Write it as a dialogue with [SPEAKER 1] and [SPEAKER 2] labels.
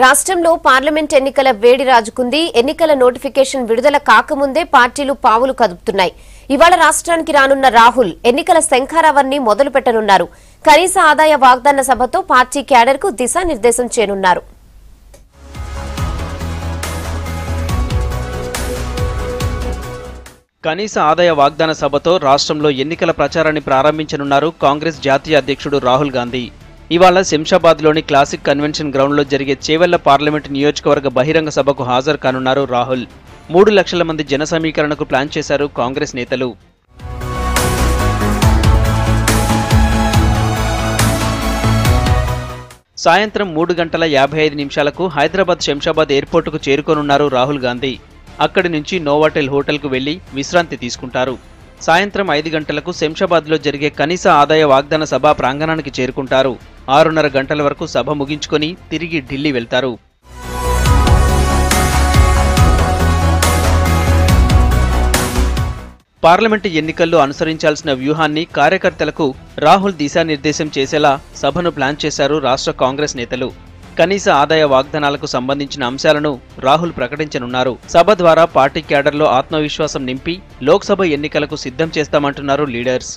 [SPEAKER 1] రాష్ట్రంలో పార్లమెంట్ ఎన్నికల వేడి రాజుకుంది. ఎన్నికల నోటిఫికేషన్ విడుదల కాకముందే పార్టీలు పావులు కదుపుతున్నాయి. ఇవాళ రాష్ట్రానికి రానున్న రాహుల్ ఎన్నికల శంఖారావాన్ని మొదలు పెట్టనున్నారు. కనీస ఆదాయ వాగ్దాన సభతో పార్టీ క్యాడర్ కు దిశానిర్దేశం చేయనున్నారు.
[SPEAKER 2] కనీస ఆదాయ వాగ్దాన సభతో రాష్ట్రంలో ఎన్నికల ప్రచారాన్ని ప్రారంభించనున్నారు కాంగ్రెస్ జాతీయ అధ్యక్షుడు రాహుల్ గాంధీ. ఇవాళ శంషాబాద్లోని క్లాసిక్ కన్వెన్షన్ గ్రౌండ్లో జరిగే చేవెళ్ల పార్లమెంటు నియోజకవర్గ బహిరంగ సభకు హాజరు కానున్నారు రాహుల్. 3 లక్షల మంది జన సమీకరణకు ప్లాన్ చేశారు కాంగ్రెస్ నేతలు. సాయంత్రం 3:55 హైదరాబాద్ శంషాబాద్ ఎయిర్పోర్టుకు చేరుకోనున్నారు రాహుల్ గాంధీ. అక్కడి నుంచి నోవాటెల్ హోటల్కు వెళ్లి విశ్రాంతి తీసుకుంటారు. సాయంత్రం 5 గంటలకు శంషాబాద్లో జరిగే కనీస ఆదాయ వాగ్దాన సభ ప్రాంగణానికి చేరుకుంటారు. 6:30 గంటల వరకు సభ ముగించుకొని తిరిగి ఢిల్లీ వెళ్తారు. పార్లమెంటు ఎన్నికల్లో అనుసరించాల్సిన వ్యూహాన్ని కార్యకర్తలకు రాహుల్ దిశానిర్దేశం చేసేలా సభను ప్లాన్ చేశారు రాష్ట్ర కాంగ్రెస్ నేతలు. కనీస ఆదాయ వాగ్దానాలకు సంబంధించిన అంశాలను రాహుల్ ప్రకటించనున్నారు. సభ ద్వారా పార్టీ క్యాడర్లో ఆత్మవిశ్వాసం నింపి లోక్సభ ఎన్నికలకు సిద్ధం చేస్తామంటున్నారు లీడర్స్.